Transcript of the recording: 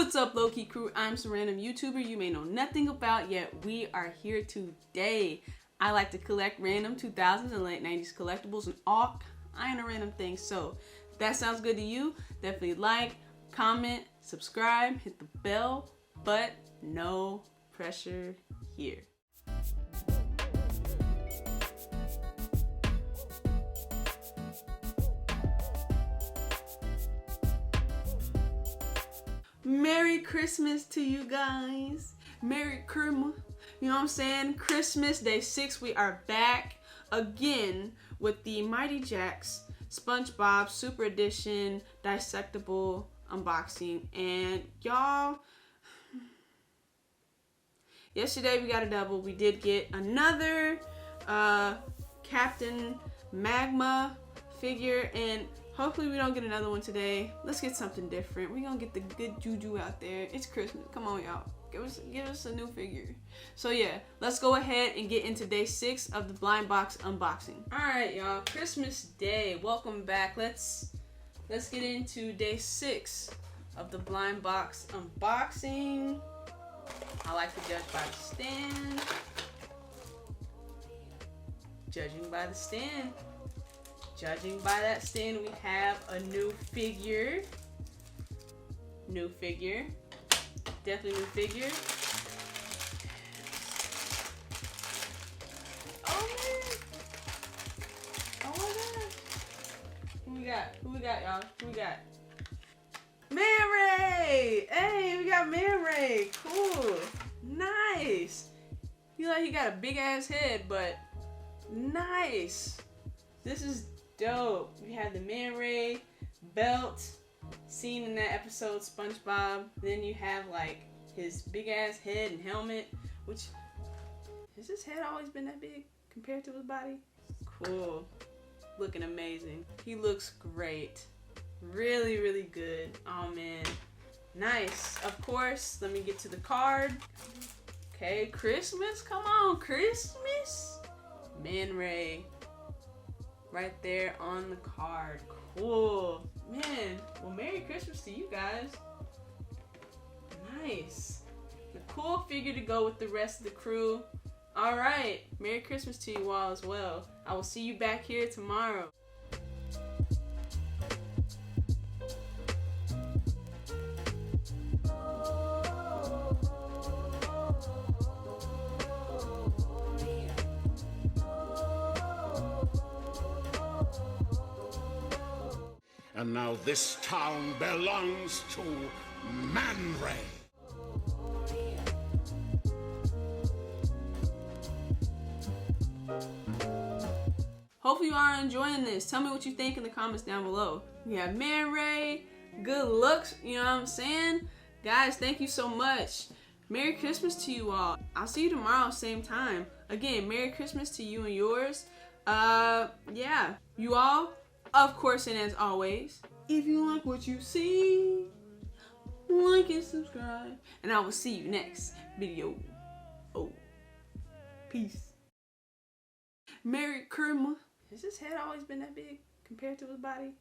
What's up, low-key crew? I'm some random YouTuber you may know nothing about, yet we are here today. I like to collect random 2000s and late 90s collectibles and all kind of random things. So if that sounds good to you, definitely like, comment, subscribe, hit the bell, but no pressure here. Merry Christmas to you guys. Merry Christmas. You know what I'm saying? Christmas Day 6, we are back again with the Mighty Jaxx SpongeBob Super Edition Dissectible unboxing. And y'all, yesterday we got a double. We did get another Captain Magma figure, and hopefully we don't get another one today. Let's get something different. We're gonna get the good juju out there. It's Christmas. Come on, y'all. Give us a new figure. So yeah, let's go ahead and get into day 6 of the blind box unboxing. Alright, y'all. Christmas Day. Welcome back. Let's get into day 6 of the blind box unboxing. I like to judge by the stand. Judging by the stand. Judging by that stand, we have a new figure. New figure. Definitely new figure. Oh man! Oh my god! Who we got? Who we got, y'all? Who we got? Man Ray! Hey, we got Man Ray. Cool. Nice. He got a big ass head, but nice. This is dope. We have the Man Ray belt seen in that episode SpongeBob. Then you have like his big ass head and helmet, which has his head always been that big compared to his body? Cool. Looking amazing. He looks great. Really, really good. Oh man. Nice. Of course, let me get to the card. Okay, Christmas. Come on, Christmas. Man Ray. Right there on the card. Cool. Man, well, Merry Christmas to you guys. Nice. A cool figure to go with the rest of the crew. Alright, Merry Christmas to you all as well. I will see you back here tomorrow. And now this town belongs to Man Ray. Hopefully you are enjoying this. Tell me what you think in the comments down below. We have Man Ray, good looks, you know what I'm saying? Guys, thank you so much. Merry Christmas to you all. I'll see you tomorrow, same time. Again, Merry Christmas to you and yours. Yeah. You all, of course, and as always, if you like what you see, like and subscribe. And I will see you next video. Oh, peace. Merry Christmas. Has his head always been that big compared to his body?